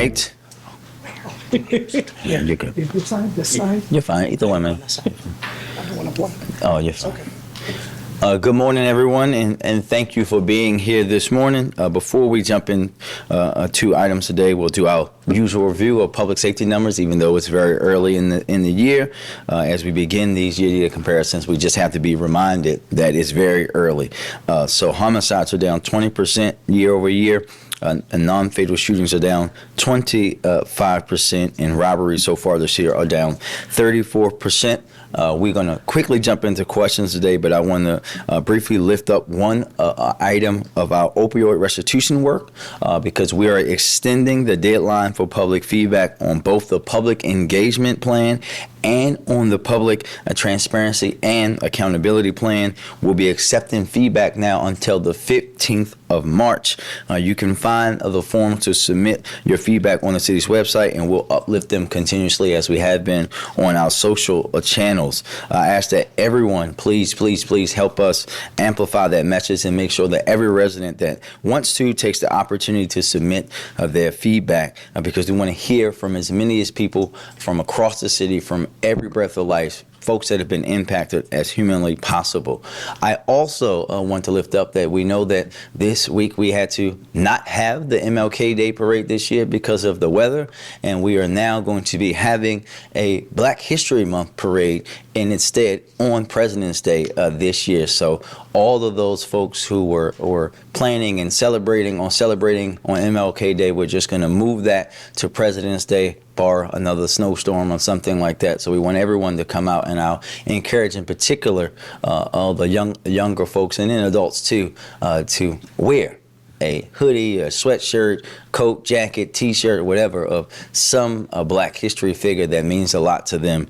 right. Yeah, you're good. This side, this side. You're fine. Either way, man. I don't want to block. Oh, you're fine. Good morning, everyone, and thank you for being here this morning. Before we jump in two items today, we'll do our usual review of public safety numbers, even though it's very early in the year. As we begin these year-to-year comparisons, we just have to be reminded that it's very early. So homicides are down 20% year over year. And non-fatal shootings are down 25%, and robberies so far this year are down 34%. We're going to quickly jump into questions today, but I want to briefly lift up one item of our opioid restitution work because we are extending the deadline for public feedback on both the public engagement plan and on the public transparency and accountability plan. We'll be accepting feedback now until the 15th of March. You can find the form to submit your feedback on the city's website, and we'll uplift them continuously as we have been on our social channels. I ask that everyone please help us amplify that message and make sure that every resident that wants to takes the opportunity to submit their feedback because we want to hear from as many as people from across the city, from every breath of life, folks that have been impacted as humanly possible. I also want to lift up that we know that this week we had to not have the MLK Day parade this year because of the weather, and we are now going to be having a Black History Month parade and instead on President's Day this year. So all of those folks who were planning and celebrating on MLK Day, we're just going to move that to President's Day, bar another snowstorm or something like that. So we want everyone to come out, and I'll encourage in particular all the younger folks and then adults too to wear a hoodie, a sweatshirt, coat, jacket, t-shirt, whatever of some Black history figure that means a lot to them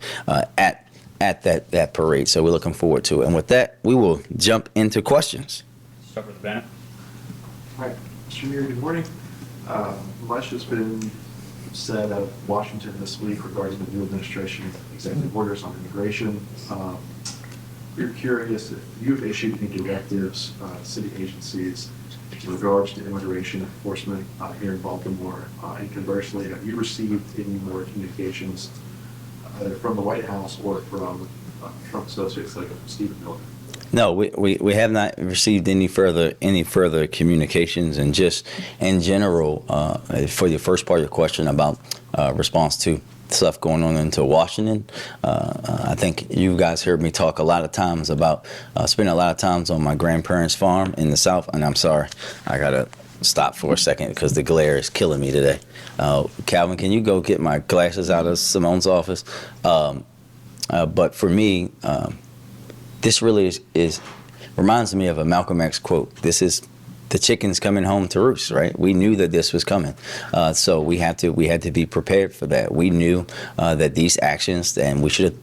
at that parade. So we're looking forward to it. And with that, we will jump into questions. Start with Bennett. All right, Mr. Mayor, good morning. Much has been said out of Washington this week regarding the new administration executive orders on immigration. We're curious if you've issued any directives to city agencies in regards to immigration enforcement here in Baltimore, and conversely, have you received any more communications either from the White House or from Trump associates like Stephen Miller? No, we have not received any further communications, and just in general, for the first part of your question about response to stuff going on into Washington, I think you guys heard me talk a lot of times about spending a lot of times on my grandparents' farm in the South, and I'm sorry, I gotta stop for a second because the glare is killing me today. Calvin, can you go get my glasses out of Simone's office? But for me, this really reminds me of a Malcolm X quote. This is the chickens coming home to roost, right? We knew that this was coming, so we had to be prepared for that. We knew that these actions, and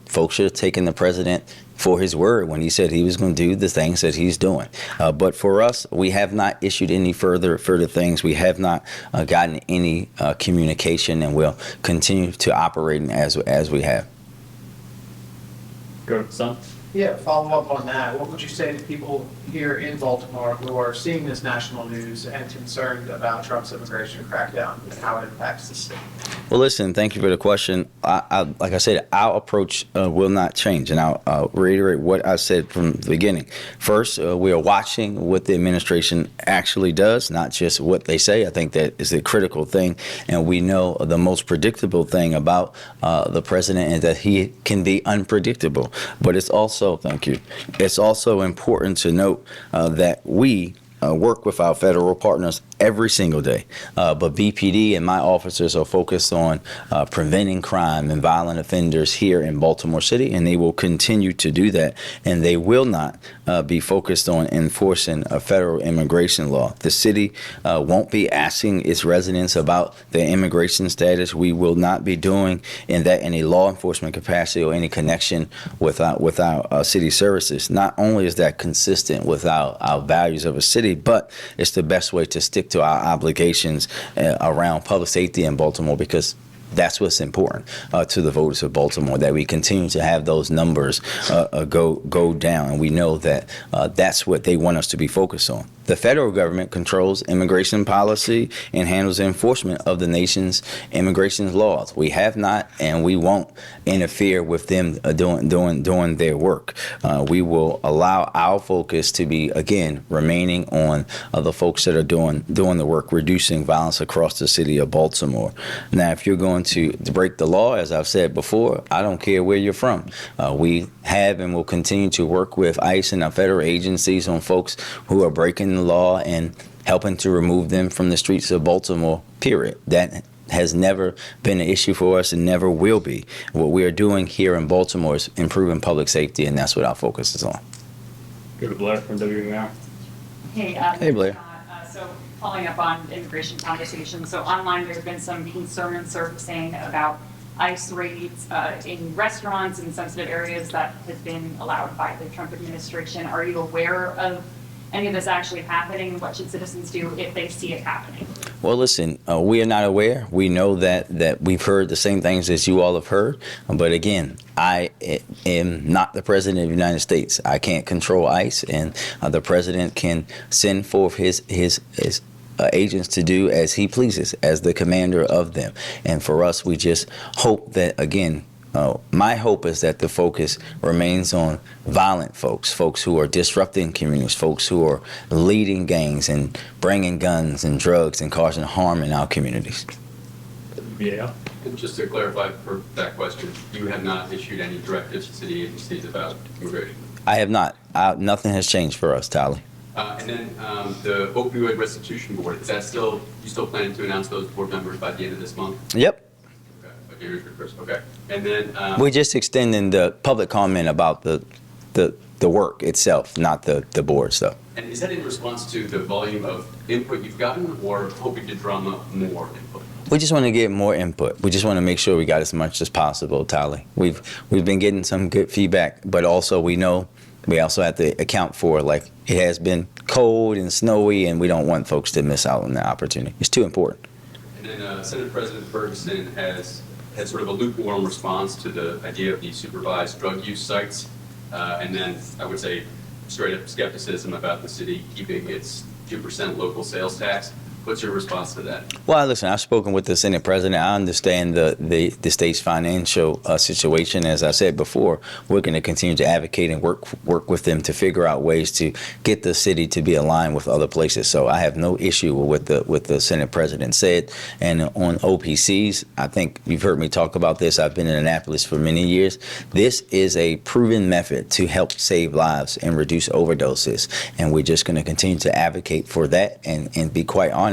folks should have taken the president for his word when he said he was going to do the things that he's doing. But for us, we have not issued any further things. We have not gotten any communication, and we'll continue to operate as we have. Go to Son. Yeah, follow up on that. What would you say to people here in Baltimore who are seeing this national news and concerned about Trump's immigration crackdown and how it impacts the state? Well, listen, thank you for the question. Like I said, our approach will not change, and I'll reiterate what I said from the beginning. First, we are watching what the administration actually does, not just what they say. I think that is the critical thing, and we know the most predictable thing about the president is that he can be unpredictable. But it's also, thank you, it's also important to note that we work with our federal partners every single day. But BPD and my officers are focused on preventing crime and violent offenders here in Baltimore City, and they will continue to do that. And they will not be focused on enforcing a federal immigration law. The city won't be asking its residents about their immigration status. We will not be doing in a law enforcement capacity or any connection with our city services. Not only is that consistent with our values of a city, but it's the best way to stick to our obligations around public safety in Baltimore, because That's what's important to the voters of Baltimore, that we continue to have those numbers go down. And we know that that's what they want us to be focused on. The federal government controls immigration policy and handles the enforcement of the nation's immigration laws. We have not and we won't interfere with them doing their work. We will allow our focus to be, again, remaining on the folks that are doing the work, reducing violence across the city of Baltimore. Now, if you're going to break the law, as I've said before, I don't care where you're from. We have and will continue to work with ICE and our federal agencies on folks who are breaking the law and helping to remove them from the streets of Baltimore, period. That has never been an issue for us and never will be. What we are doing here in Baltimore is improving public safety, and that's what our focus is on. Go to Blair from WMR. Hey, Hey, Blair. So following up on immigration conversation, so online there's been some concern surfacing about ICE raids in restaurants in sensitive areas that has been allowed by the Trump administration. Are you aware of any of this actually happening? What should citizens do if they see it happening? Well, listen, we are not aware. We know that we've heard the same things as you all have heard. But again, I am not the president of the United States. I can't control ICE, and the president can send forth his agents to do as he pleases as the commander of them. And for us, we just hope that, again, my hope is that the focus remains on violent folks who are disrupting communities, folks who are leading gangs and bringing guns and drugs and causing harm in our communities. Yeah. And just to clarify for that question, you have not issued any directives to city agencies about immigration? I have not. Nothing has changed for us, Tally. And then the Opioid Restitution Board, is that still, you still planning to announce those board members by the end of this month? Yep. Okay, by January 1st, okay. And then We're just extending the public comment about the work itself, not the board stuff. and is that in response to the volume of input you've gotten, or hoping to drum up more input? We just want to get more input. We just want to make sure we got as much as possible, Tally. We've been getting some good feedback, but also we know we also have to account for, like, it has been cold and snowy, and we don't want folks to miss out on that opportunity. It's too important. And then Senate President Ferguson has had sort of a lukewarm response to the idea of the supervised drug use sites. And then I would say straight up skepticism about the city keeping its 2% local sales tax. What's your response to that? Well, listen, I've spoken with the Senate President. I understand the state's financial situation. As I said before, we're going to continue to advocate and work with them to figure out ways to get the city to be aligned with other places. So I have no issue with what the Senate President said. And on OPCs, I think you've heard me talk about this. I've been in Annapolis for many years. This is a proven method to help save lives and reduce overdoses. And we're just going to continue to advocate for that and be quite honest,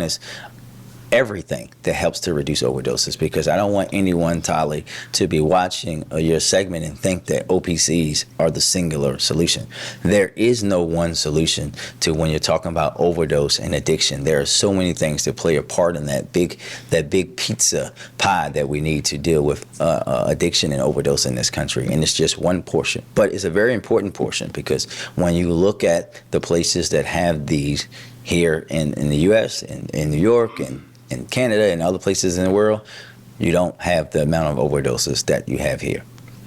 everything that helps to reduce overdoses, because I don't want anyone, Tali, to be watching your segment and think that OPCs are the singular solution. There is no one solution to when you're talking about overdose and addiction. There are so many things that play a part in that big pizza pie that we need to deal with addiction and overdose in this country. And it's just one portion, but it's a very important portion, because when you look at the places that have these here in the U.S., in New York, and in Canada and other places in the world, you don't have the amount of overdoses that you have here.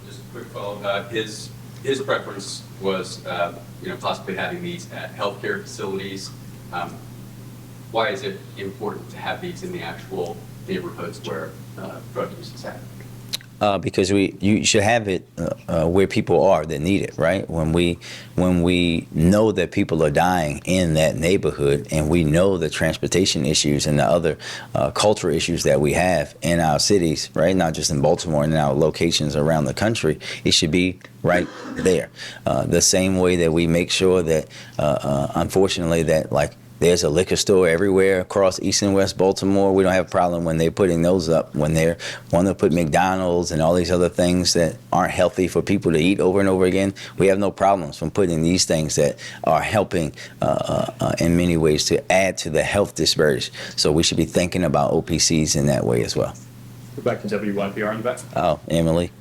Just a quick follow-up. His preference was, possibly having these at healthcare facilities. Why is it important to have these in the actual neighborhoods where drug use is happening? Because you should have it where people are that need it, right? When we know that people are dying in that neighborhood, and we know the transportation issues and the other cultural issues that we have in our cities, right? Not just in Baltimore and in our locations around the country, it should be right there. The same way that we make sure that, unfortunately, that like there's a liquor store everywhere across East and West Baltimore. We don't have a problem when they're putting those up. When they want to put McDonald's and all these other things that aren't healthy for people to eat over and over again, we have no problems from putting these things that are helping in many ways to add to the health disparities. So we should be thinking about OPCs in that way as well. Go back to WYPR in the back. Oh, Emily.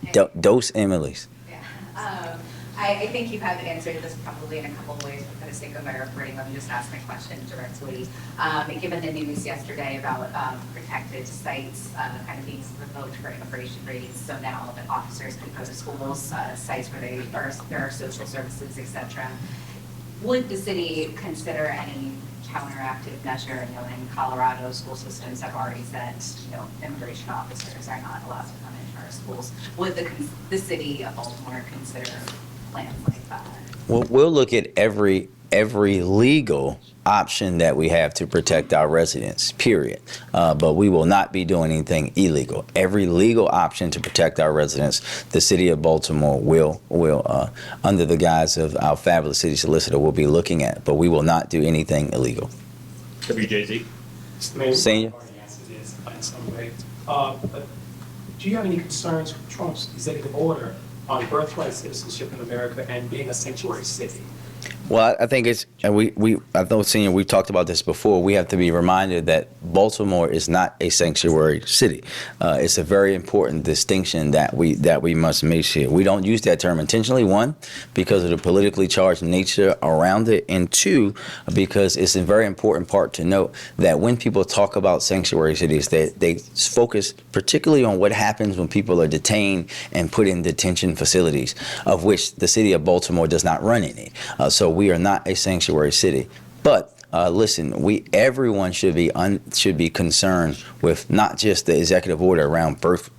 Dose Emily's. Yeah. I think you have answered this probably in a couple of ways, but for the sake of my reporting, let me just ask my question directly. Given the news yesterday about protected sites kind of being revoked for immigration raids, so now that officers can go to schools, sites where there are social services, et cetera, would the city consider any counteractive measure? You know, in Colorado, school systems have already said, you know, immigration officers are not allowed to come into our schools. Would the city of Baltimore consider plans like that? Well, we'll look at every legal option that we have to protect our residents, period. But we will not be doing anything illegal. Every legal option to protect our residents, the city of Baltimore will under the guise of our fabulous city solicitor, will be looking at. But we will not do anything illegal. WJZ. Senior? Already answered this in some way. But do you have any concerns with Trump's executive order on birthright citizenship in America and being a sanctuary city? Well, I think it's, and I know, Senior, we've talked about this before. We have to be reminded that Baltimore is not a sanctuary city. It's a very important distinction that we must make here. We don't use that term intentionally. One, because of the politically charged nature around it, and two, because it's a very important part to note that when people talk about sanctuary cities, they focus particularly on what happens when people are detained and put in detention facilities, of which the city of Baltimore does not run any. So we are not a sanctuary city. But listen, everyone should be concerned with not just the executive order around birth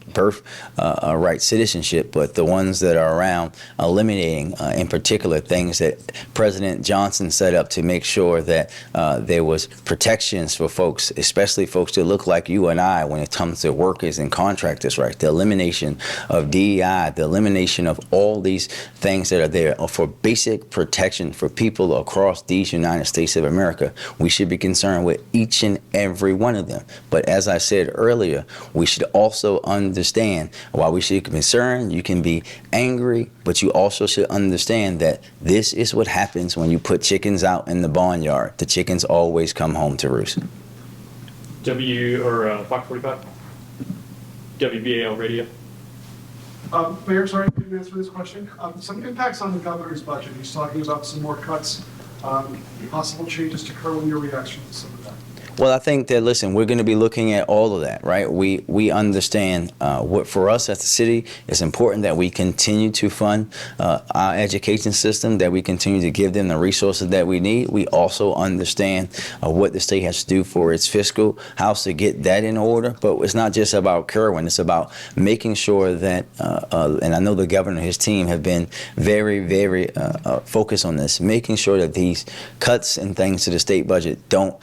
right citizenship, but the ones that are around eliminating, in particular, things that President Johnson set up to make sure that there was protections for folks, especially folks that look like you and I when it comes to workers and contractors, right? The elimination of DEI, the elimination of all these things that are there for basic protection for people across these United States of America. We should be concerned with each and every one of them. But as I said earlier, we should also understand while we should be concerned, you can be angry, but you also should understand that this is what happens when you put chickens out in the barnyard. The chickens always come home to roost. Fox 45? WBAL radio. Mayor, sorry, I couldn't answer this question. Some impacts on the governor's budget. He's talking about some more cuts, possible changes to Kerwin. Your reaction to some of that? Well, I think that, listen, we're going to be looking at all of that, right? We understand what for us as a city, it's important that we continue to fund our education system, that we continue to give them the resources that we need. We also understand what the state has to do for its fiscal house to get that in order. But it's not just about Kerwin. It's about making sure that, and I know the governor and his team have been very, very focused on this, making sure that these cuts and things to the state budget don't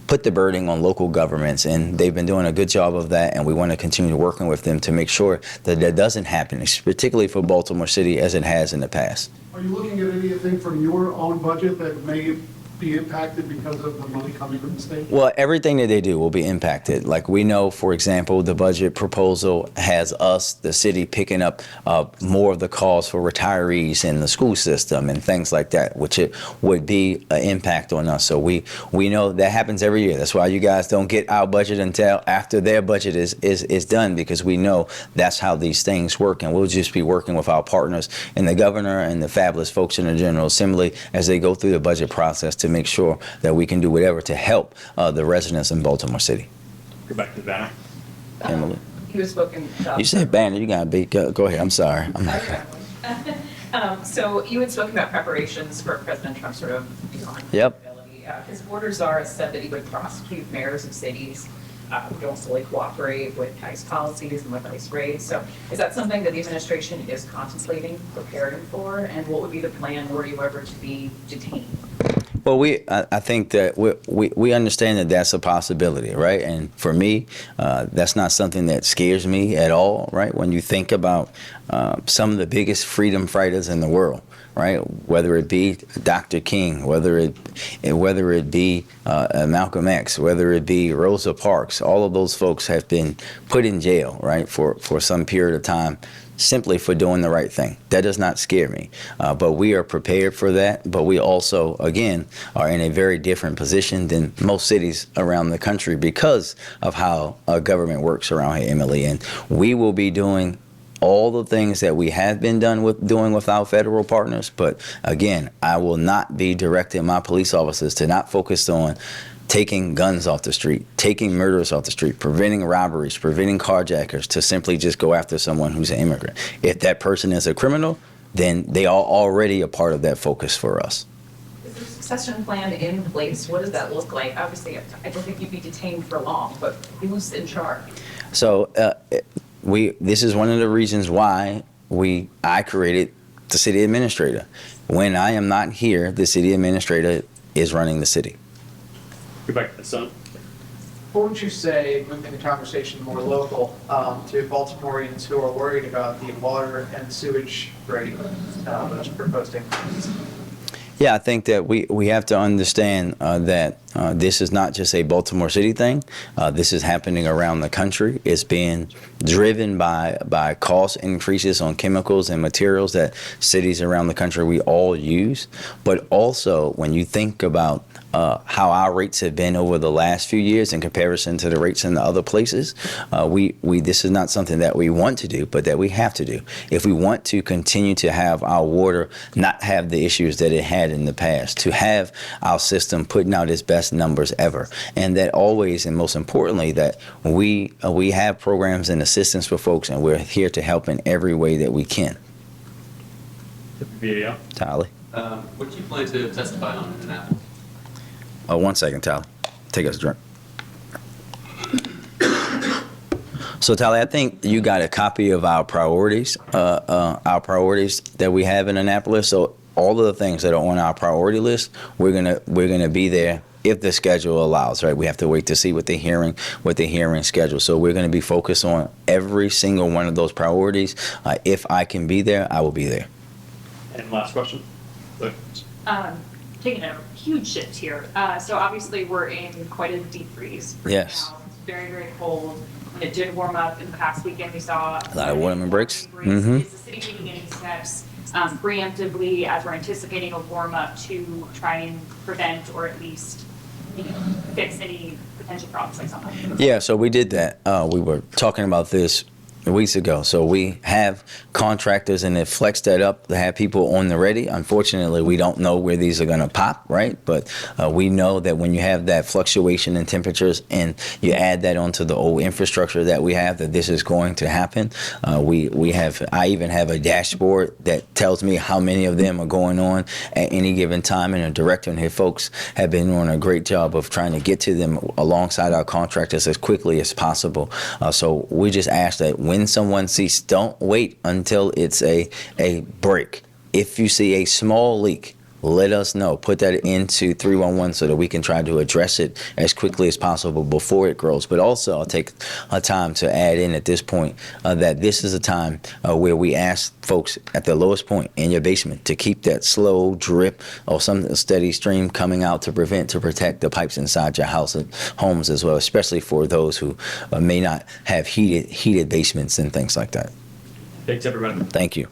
put the burden on local governments, and they've been doing a good job of that, and we want to continue working with them to make sure that that doesn't happen, particularly for Baltimore City as it has in the past. Are you looking at anything from your own budget that may be impacted because of the money coming from the state? Well, everything that they do will be impacted. Like we know, for example, the budget proposal has us, the city, picking up more of the costs for retirees in the school system and things like that, which it would be an impact on us. So we know that happens every year. That's why you guys don't get our budget until after their budget is done, because we know that's how these things work. And we'll just be working with our partners and the governor and the fabulous folks in the General Assembly as they go through the budget process to make sure that we can do whatever to help the residents in Baltimore City. Go back to the banner. Emily, You were spoken about. you said banner. You gotta be. Go ahead. I'm sorry. So you had spoken about preparations for President Trump's sort of beyond Yep. capability. His orders are said that he would prosecute mayors of cities who don't fully cooperate with ICE policies and with ICE raids. So is that something that the administration is contemplating preparing for? And what would be the plan were you ever to be detained? Well, I think that we understand that that's a possibility, right? And for me, that's not something that scares me at all, right? When you think about some of the biggest freedom fighters in the world, right? Whether it be Dr. King, whether it be Malcolm X, whether it be Rosa Parks, all of those folks have been put in jail, right, for some period of time, simply for doing the right thing. That does not scare me. But we are prepared for that. But we also, again, are in a very different position than most cities around the country because of how government works around here, Emily. And we will be doing all the things that we have been doing with our federal partners. But again, I will not be directing my police officers to not focus on taking guns off the street, taking murders off the street, preventing robberies, preventing carjackers, to simply just go after someone who's an immigrant. If that person is a criminal, then they are already a part of that focus for us. Is the succession plan in place? What does that look like? Obviously, I don't think you'd be detained for long, but who's in charge? So this is one of the reasons why I created the city administrator. When I am not here, the city administrator is running the city. Go back to the sun. What would you say, moving the conversation more local, to Baltimoreans who are worried about the water and sewage rate that's proposed increase? Yeah, I think that we have to understand that this is not just a Baltimore City thing. This is happening around the country. It's being driven by cost increases on chemicals and materials that cities around the country we all use. But also, when you think about how our rates have been over the last few years in comparison to the rates in the other places, this is not something that we want to do, but that we have to do. If we want to continue to have our water not have the issues that it had in the past, to have our system putting out its best numbers ever, and that always, and most importantly, that we have programs and assistance for folks, and we're here to help in every way that we can. WBAL. Tyler? What do you plan to testify on in Annapolis? 1 second, Tyler. Take us a drink. So, Tyler, I think you got a copy of our priorities that we have in Annapolis. So, all of the things that are on our priority list, we're gonna be there if the schedule allows. Right? We have to wait to see what the hearing schedule. So, we're gonna be focused on every single one of those priorities. If I can be there, I will be there. And last question. Look. Taking a huge shift here. So obviously we're in quite a deep freeze. Right Yes. now. It's very, very cold. When it did warm up in the past weekend, we saw A lot of waterman breaks. Is the city taking any steps preemptively as we're anticipating a warm up to try and prevent or at least fix any potential problems like something? Yeah, so we did that. We were talking about this weeks ago. So we have contractors and it flexed that up to have people on the ready. Unfortunately, we don't know where these are going to pop, right? But we know that when you have that fluctuation in temperatures and you add that onto the old infrastructure that we have, that this is going to happen. I even have a dashboard that tells me how many of them are going on at any given time, and a director and his folks have been doing a great job of trying to get to them alongside our contractors as quickly as possible. So we just ask that when someone sees, don't wait until it's a break. If you see a small leak, let us know. Put that into 311 so that we can try to address it as quickly as possible before it grows. But also, I'll take a time to add in at this point that this is a time where we ask folks at the lowest point in your basement to keep that slow drip or some steady stream coming out to protect the pipes inside your homes as well, especially for those who may not have heated basements and things like that. Thanks, everybody. Thank you.